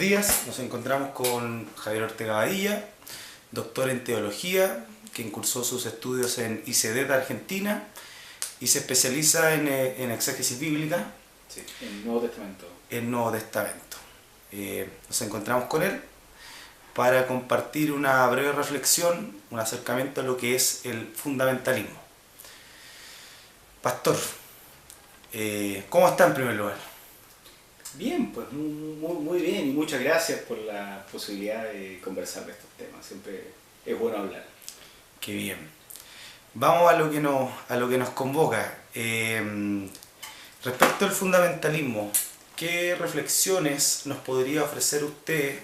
días, nos encontramos con Javier Ortega Badilla, doctor en teología, quien cursó sus estudios en ICD de Argentina y se especializa en exégesis bíblica. Sí, en Nuevo Testamento. En Nuevo Testamento. Nos encontramos con él para compartir una breve reflexión, un acercamiento a lo que es el fundamentalismo. Pastor, ¿cómo está en primer lugar? Bien, pues muy bien, y muchas gracias por la posibilidad de conversar de estos temas. Siempre es bueno hablar. Qué bien. Vamos a lo que nos convoca. Respecto al fundamentalismo, ¿qué reflexiones nos podría ofrecer usted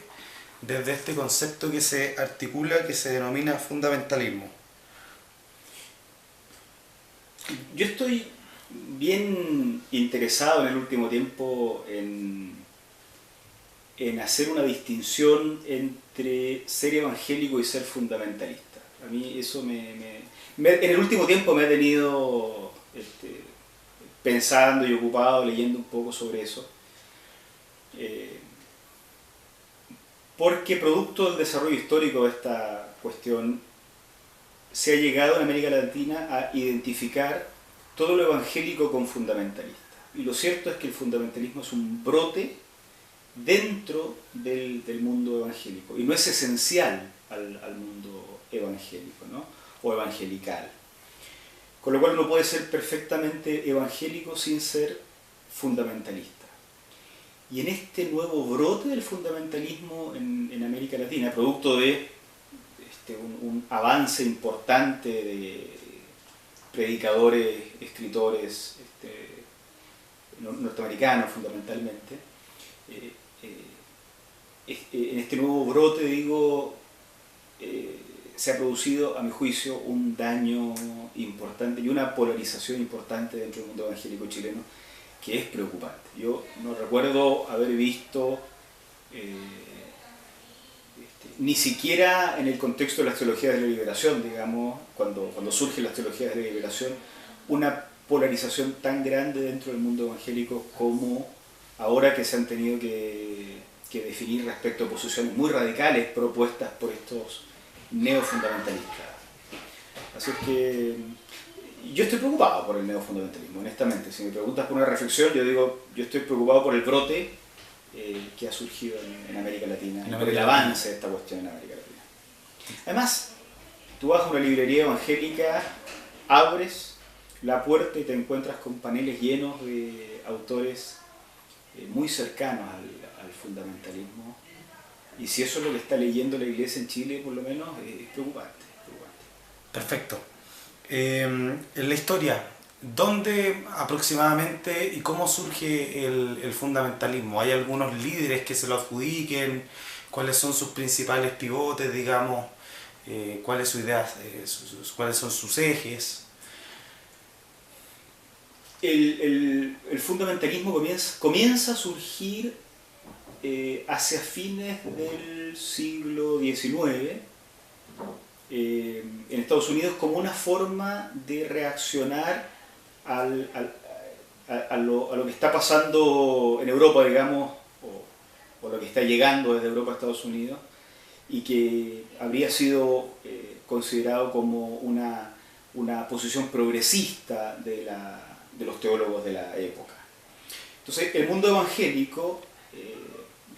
desde este concepto que se articula, que se denomina fundamentalismo? Yo estoy bien interesado en el último tiempo en hacer una distinción entre ser evangélico y ser fundamentalista. A mí eso en el último tiempo me ha tenido pensando y ocupado, leyendo un poco sobre eso. Porque producto del desarrollo histórico de esta cuestión se ha llegado en América Latina a identificar todo lo evangélico con fundamentalista. Y lo cierto es que el fundamentalismo es un brote dentro del mundo evangélico y no es esencial al mundo evangélico, ¿no? O evangelical. Con lo cual uno puede ser perfectamente evangélico sin ser fundamentalista. Y en este nuevo brote del fundamentalismo en América Latina, producto de un avance importante de predicadores, escritores norteamericanos fundamentalmente, en este nuevo brote, se ha producido, a mi juicio, un daño importante y una polarización importante dentro del mundo evangélico chileno que es preocupante. Yo no recuerdo haber visto, ni siquiera en el contexto de las teologías de la liberación, digamos, cuando surgen las teologías de la liberación, una polarización tan grande dentro del mundo evangélico como ahora que se han tenido que definir respecto a posiciones muy radicales propuestas por estos neofundamentalistas. Así es que yo estoy preocupado por el neofundamentalismo, honestamente. Si me preguntas por una reflexión, yo digo, yo estoy preocupado por el brote que ha surgido en América Latina, por el avance de esta cuestión en América Latina. Además, tú vas a una librería evangélica, abres la puerta y te encuentras con paneles llenos de autores muy cercanos al fundamentalismo. Y si eso es lo que está leyendo la iglesia en Chile, por lo menos, es preocupante. Perfecto. En la historia, ¿dónde aproximadamente y cómo surge el fundamentalismo? ¿Hay algunos líderes que se lo adjudiquen? ¿Cuáles son sus principales pivotes, digamos? ¿Cuáles sus ideas, cuáles son sus ejes? El fundamentalismo comienza a surgir hacia fines del siglo XIX en Estados Unidos como una forma de reaccionar a lo que está pasando en Europa, digamos, o lo que está llegando desde Europa a Estados Unidos, y que habría sido considerado como una posición progresista de los teólogos de la época. Entonces, el mundo evangélico,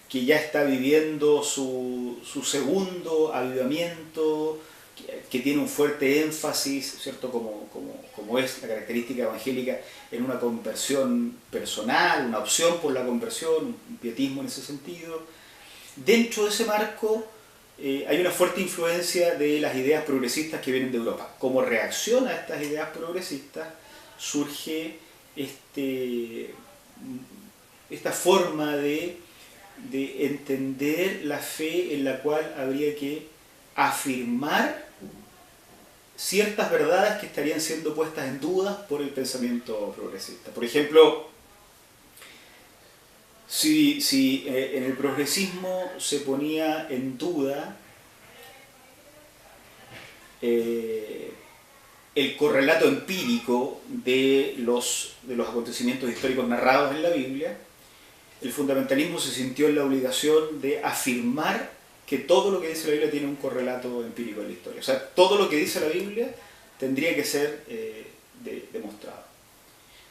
que ya está viviendo su segundo avivamiento, que tiene un fuerte énfasis, ¿cierto? Como es la característica evangélica, en una conversión personal, una opción por la conversión, un pietismo en ese sentido. Dentro de ese marco hay una fuerte influencia de las ideas progresistas que vienen de Europa. Como reacción a estas ideas progresistas surge esta forma de entender la fe en la cual habría que afirmar ciertas verdades que estarían siendo puestas en duda por el pensamiento progresista. Por ejemplo, si en el progresismo se ponía en duda el correlato empírico de los acontecimientos históricos narrados en la Biblia, el fundamentalismo se sintió en la obligación de afirmar que todo lo que dice la Biblia tiene un correlato empírico en la historia. O sea, todo lo que dice la Biblia tendría que ser demostrado.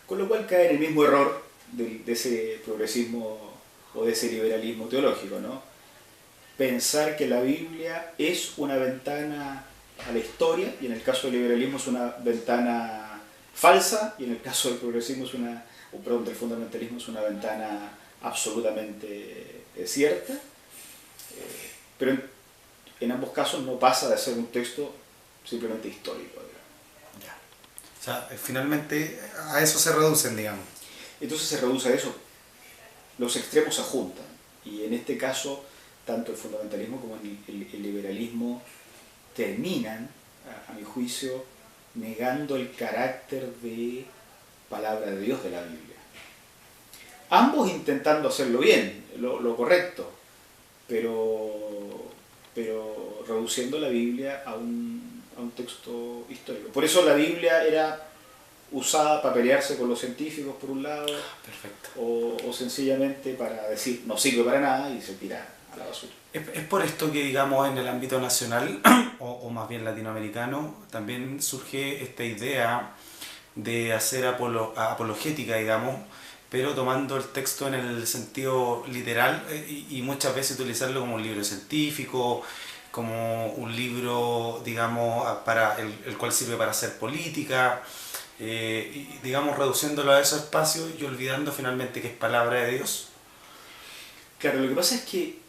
Con lo cual cae en el mismo error de ese progresismo o de ese liberalismo teológico, ¿no? Pensar que la Biblia es una ventana a la historia, y en el caso del liberalismo es una ventana falsa, y en el caso del progresismo es del fundamentalismo es una ventana absolutamente cierta, pero en ambos casos no pasa de ser un texto simplemente histórico, digamos. Ya. O sea, finalmente a eso se reducen, digamos. Entonces se reduce a eso. Los extremos se juntan, y en este caso tanto el fundamentalismo como el liberalismo terminan, a mi juicio, negando el carácter de palabra de Dios de la Biblia. Ambos intentando hacerlo bien, lo correcto, pero reduciendo la Biblia a un texto histórico. Por eso la Biblia era usada para pelearse con los científicos por un lado, Perfecto. o sencillamente para decir no sirve para nada y se tira a la basura. Es por esto que, digamos, en el ámbito nacional, o más bien latinoamericano, también surge esta idea de hacer apologética, digamos, pero tomando el texto en el sentido literal, y muchas veces utilizarlo como un libro científico, como un libro, digamos, para el cual sirve para hacer política, y, digamos, reduciéndolo a esos espacios y olvidando finalmente que es palabra de Dios. Claro, lo que pasa es que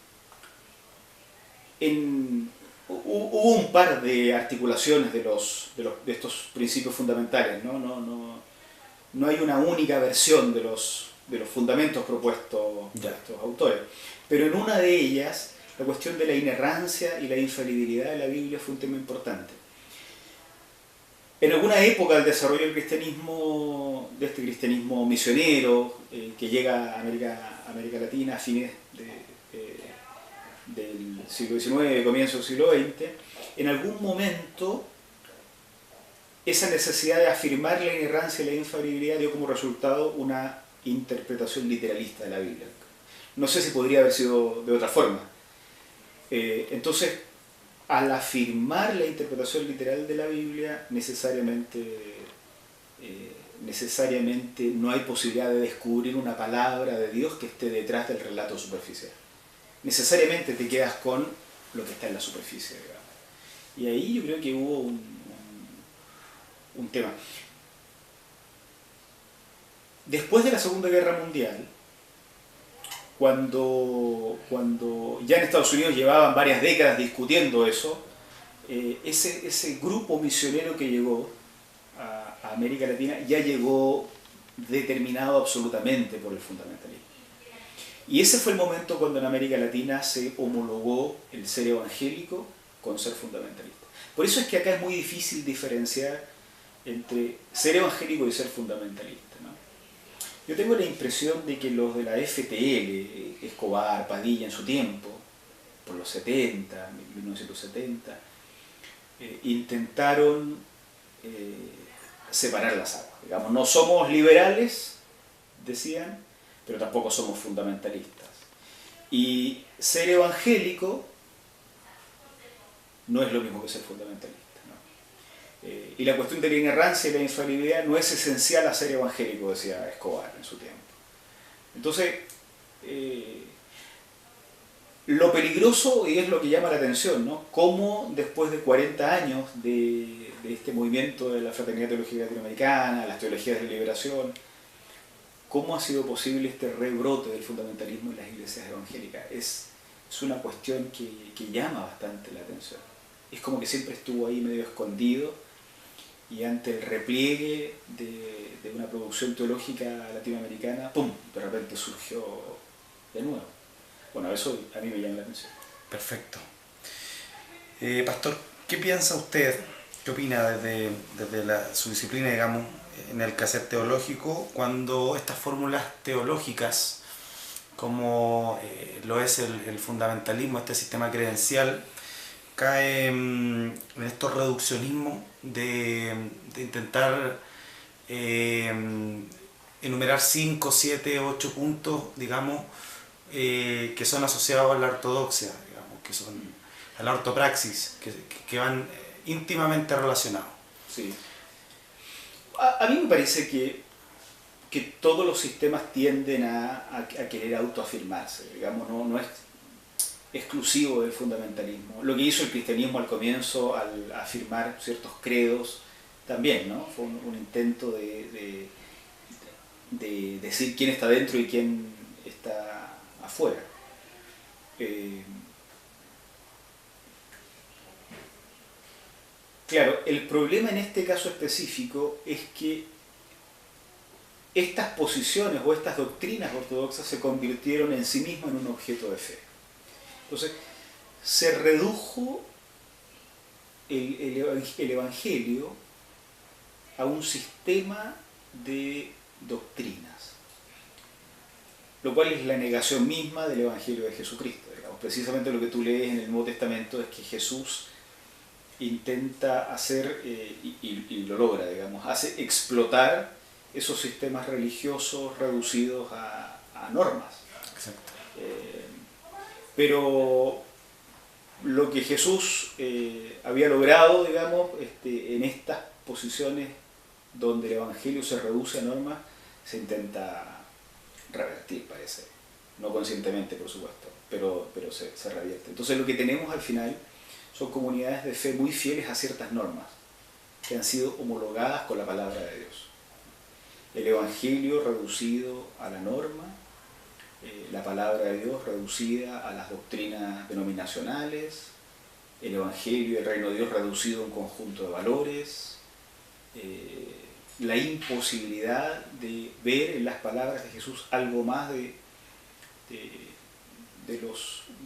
hubo un par de articulaciones de estos principios fundamentales, ¿no? No hay una única versión de los fundamentos propuestos por estos autores, pero en una de ellas la cuestión de la inerrancia y la infalibilidad de la Biblia fue un tema importante. En alguna época del desarrollo del cristianismo, de este cristianismo misionero que llega a América Latina a fines del siglo XIX, comienzo del siglo XX, en algún momento esa necesidad de afirmar la inerrancia y la infalibilidad dio como resultado una interpretación literalista de la Biblia. No sé si podría haber sido de otra forma. Entonces, al afirmar la interpretación literal de la Biblia, necesariamente no hay posibilidad de descubrir una palabra de Dios que esté detrás del relato superficial. Necesariamente te quedas con lo que está en la superficie, digamos. Y ahí yo creo que hubo un tema. Después de la Segunda Guerra Mundial, cuando ya en Estados Unidos llevaban varias décadas discutiendo eso, ese grupo misionero que llegó a América Latina ya llegó determinado absolutamente por el fundamentalismo. Y ese fue el momento cuando en América Latina se homologó el ser evangélico con ser fundamentalista. Por eso es que acá es muy difícil diferenciar entre ser evangélico y ser fundamentalista, ¿no? Yo tengo la impresión de que los de la FTL, Escobar, Padilla en su tiempo, por los 70, 1970, intentaron separar las aguas. Digamos, no somos liberales, decían, pero tampoco somos fundamentalistas. Y ser evangélico no es lo mismo que ser fundamentalista, ¿no? Y la cuestión de la inerrancia y la infalibilidad no es esencial a ser evangélico, decía Escobar en su tiempo. Entonces, lo peligroso, y es lo que llama la atención, ¿no? Cómo después de 40 años de este movimiento de la Fraternidad Teológica Latinoamericana, las teologías de la liberación, cómo ha sido posible este rebrote del fundamentalismo en las iglesias evangélicas. Es una cuestión que llama bastante la atención. Es como que siempre estuvo ahí medio escondido, y ante el repliegue de una producción teológica latinoamericana, ¡pum!, de repente surgió de nuevo. Bueno, eso a mí me llama la atención. Perfecto. Pastor, ¿qué piensa usted, qué opina desde su disciplina, digamos, en el quehacer teológico, cuando estas fórmulas teológicas, como lo es el fundamentalismo, este sistema credencial, cae en estos reduccionismos de intentar enumerar 5, 7, 8 puntos, digamos, que son asociados a la ortodoxia, digamos, que son a la ortopraxis, que van íntimamente relacionados. Sí. A mí me parece que todos los sistemas tienden a querer autoafirmarse, digamos, no es exclusivo del fundamentalismo. Lo que hizo el cristianismo al comienzo, al afirmar ciertos credos, también, ¿no? Fue un intento de decir quién está dentro y quién está afuera. Claro, el problema en este caso específico es que estas posiciones o estas doctrinas ortodoxas se convirtieron en sí mismas en un objeto de fe. Entonces, se redujo el Evangelio a un sistema de doctrinas, lo cual es la negación misma del Evangelio de Jesucristo. Digamos. Precisamente lo que tú lees en el Nuevo Testamento es que Jesús intenta hacer, y lo logra, digamos, hace explotar esos sistemas religiosos reducidos a normas. Exacto. Pero lo que Jesús había logrado, digamos, en estas posiciones donde el Evangelio se reduce a normas, se intenta revertir, parece. No conscientemente, por supuesto, pero se revierte. Entonces lo que tenemos al final son comunidades de fe muy fieles a ciertas normas que han sido homologadas con la palabra de Dios. El Evangelio reducido a la norma, la palabra de Dios reducida a las doctrinas denominacionales, el Evangelio y el reino de Dios reducido a un conjunto de valores, la imposibilidad de ver en las palabras de Jesús algo más de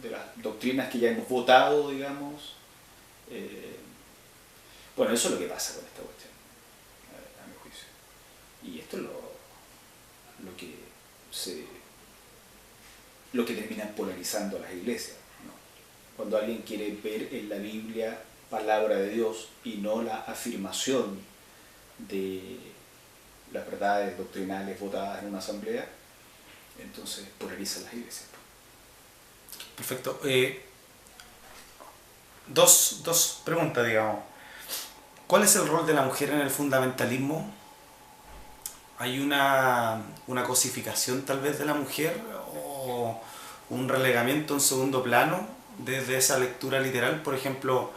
las doctrinas que ya hemos votado, digamos. Bueno, eso es lo que pasa con esta cuestión, a mi juicio. Y esto es lo que termina polarizando a las iglesias, ¿no? Cuando alguien quiere ver en la Biblia palabra de Dios y no la afirmación de las verdades doctrinales votadas en una asamblea, entonces polariza las iglesias. Perfecto. Dos preguntas, digamos. ¿Cuál es el rol de la mujer en el fundamentalismo? ¿Hay una cosificación tal vez de la mujer o un relegamiento en segundo plano desde esa lectura literal? Por ejemplo,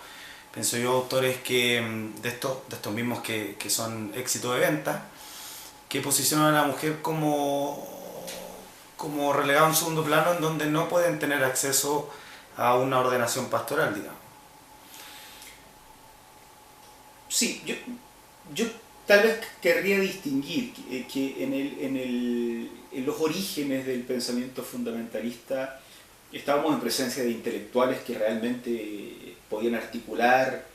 pienso yo autores de estos mismos que son éxito de venta, que posicionan a la mujer como relegado en segundo plano, en donde no pueden tener acceso a una ordenación pastoral, digamos. Sí, yo tal vez querría distinguir que en los orígenes del pensamiento fundamentalista estábamos en presencia de intelectuales que realmente podían articular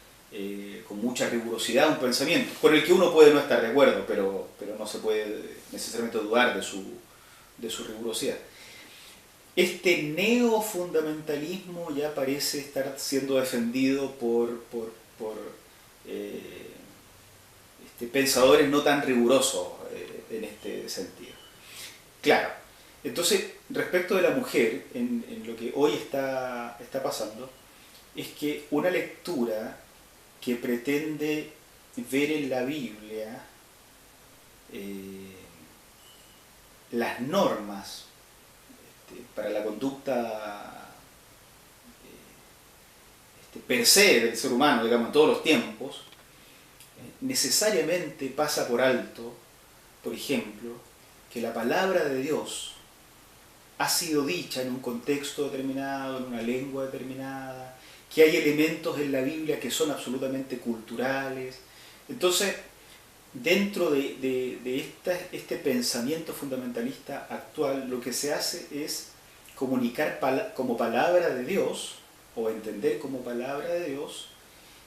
con mucha rigurosidad un pensamiento, con el que uno puede no estar de acuerdo, pero no se puede necesariamente dudar de su rigurosidad. Este neofundamentalismo ya parece estar siendo defendido por pensadores no tan rigurosos en este sentido. Claro, entonces respecto de la mujer, en lo que hoy está pasando, es que una lectura que pretende ver en la Biblia las normas para la conducta per se del ser humano, digamos, en todos los tiempos, necesariamente pasa por alto, por ejemplo, que la palabra de Dios ha sido dicha en un contexto determinado, en una lengua determinada, que hay elementos en la Biblia que son absolutamente culturales. Entonces, dentro de este pensamiento fundamentalista actual, lo que se hace es comunicar como palabra de Dios, o entender como palabra de Dios,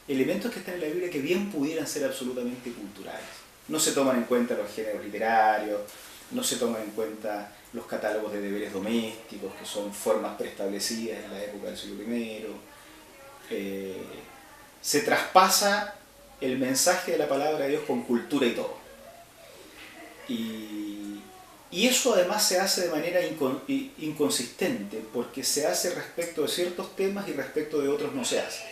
elementos que están en la Biblia que bien pudieran ser absolutamente culturales. No se toman en cuenta los géneros literarios, no se toman en cuenta los catálogos de deberes domésticos, que son formas preestablecidas en la época del siglo I. Se traspasa el mensaje de la palabra de Dios con cultura y todo. Y Y eso además se hace de manera inconsistente, porque se hace respecto de ciertos temas y respecto de otros no se hace.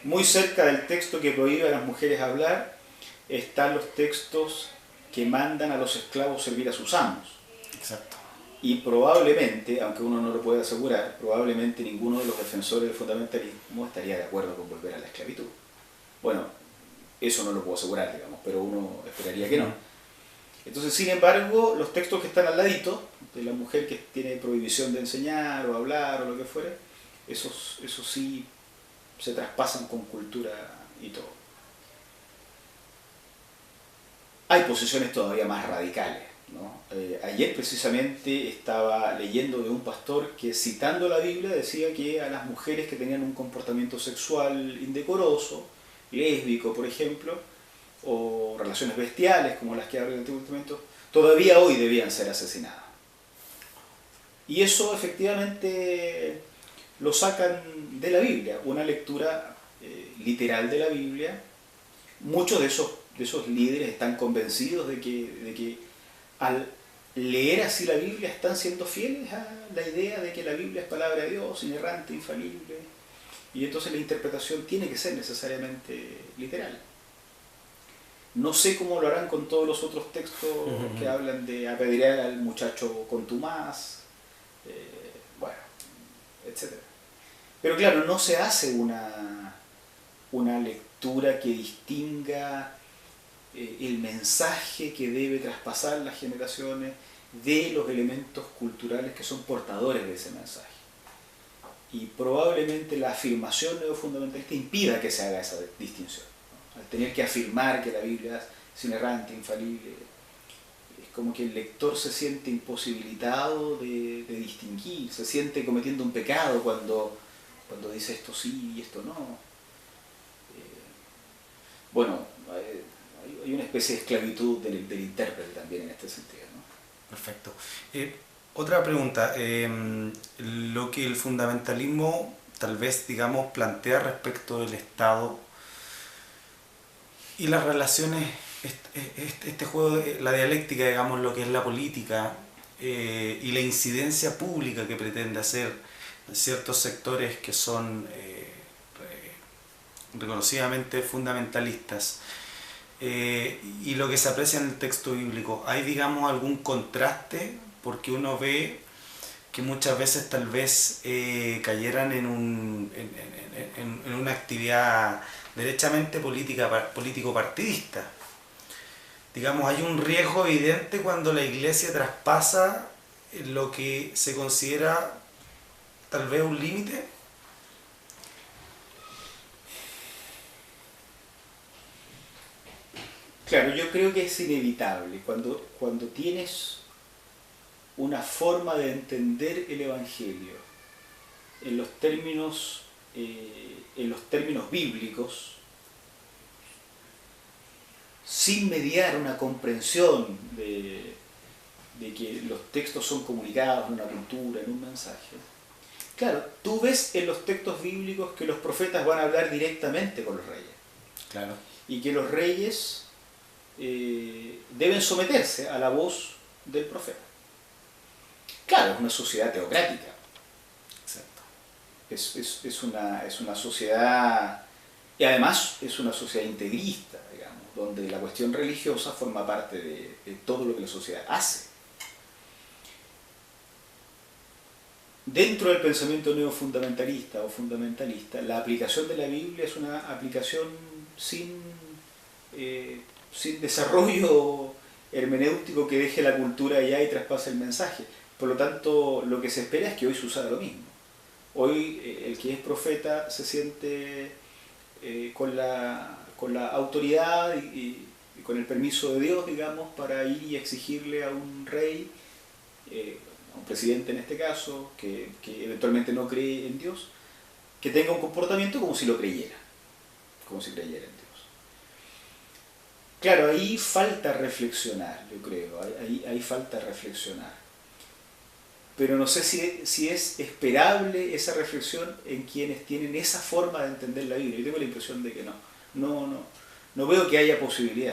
Muy cerca del texto que prohíbe a las mujeres hablar están los textos que mandan a los esclavos servir a sus amos. Exacto. Y probablemente, aunque uno no lo puede asegurar, probablemente ninguno de los defensores del fundamentalismo estaría de acuerdo con volver a la esclavitud. Bueno, eso no lo puedo asegurar, digamos, pero uno esperaría que no. Entonces, sin embargo, los textos que están al ladito, de la mujer que tiene prohibición de enseñar o hablar o lo que fuere, esos sí se traspasan con cultura y todo. Hay posiciones todavía más radicales, ¿no? Ayer precisamente estaba leyendo de un pastor que, citando la Biblia, decía que a las mujeres que tenían un comportamiento sexual indecoroso, lésbico por ejemplo, o relaciones bestiales como las que habla el Antiguo Testamento, todavía hoy debían ser asesinadas. Y eso efectivamente lo sacan de la Biblia, una lectura literal de la Biblia. Muchos de esos líderes están convencidos de que al leer así la Biblia están siendo fieles a la idea de que la Biblia es palabra de Dios, inerrante, infalible, y entonces la interpretación tiene que ser necesariamente literal. No sé cómo lo harán con todos los otros textos que hablan de apedrear al muchacho contumaz, bueno, etc. Pero claro, no se hace una lectura que distinga el mensaje que debe traspasar las generaciones de los elementos culturales que son portadores de ese mensaje. Y probablemente la afirmación neofundamentalista impida que se haga esa distinción, ¿no? Al tener que afirmar que la Biblia es inerrante, infalible, es como que el lector se siente imposibilitado de distinguir, se siente cometiendo un pecado cuando dice esto sí y esto no. Bueno, hay una especie de esclavitud del intérprete también en este sentido, ¿no? Perfecto. Otra pregunta. Lo que el fundamentalismo tal vez, digamos, plantea respecto del Estado y las relaciones, este juego, la dialéctica, digamos, lo que es la política y la incidencia pública que pretende hacer ciertos sectores que son reconocidamente fundamentalistas, y lo que se aprecia en el texto bíblico. ¿Hay, digamos, algún contraste? Porque uno ve que muchas veces tal vez cayeran en una actividad derechamente político-partidista. Digamos, hay un riesgo evidente cuando la Iglesia traspasa lo que se considera tal vez un límite. Claro, yo creo que es inevitable. Cuando tienes una forma de entender el Evangelio en los términos bíblicos, sin mediar una comprensión de que los textos son comunicados en una cultura, en un mensaje. Claro, tú ves en los textos bíblicos que los profetas van a hablar directamente con los reyes. Claro. Y que los reyes deben someterse a la voz del profeta. Claro, es una sociedad teocrática. Exacto. Es una sociedad, y además es una sociedad integrista, digamos, donde la cuestión religiosa forma parte de todo lo que la sociedad hace. Dentro del pensamiento neofundamentalista o fundamentalista, la aplicación de la Biblia es una aplicación sin desarrollo hermenéutico que deje la cultura allá y traspase el mensaje. Por lo tanto, lo que se espera es que hoy suceda lo mismo. Hoy el que es profeta se siente con la autoridad y con el permiso de Dios, digamos, para ir y exigirle a un rey, a un presidente en este caso, que eventualmente no cree en Dios, que tenga un comportamiento como si lo creyera, como si creyera en Dios. Claro, ahí falta reflexionar, yo creo, ahí falta reflexionar. Pero no sé si es esperable esa reflexión en quienes tienen esa forma de entender la Biblia. Yo tengo la impresión de que no veo que haya posibilidad.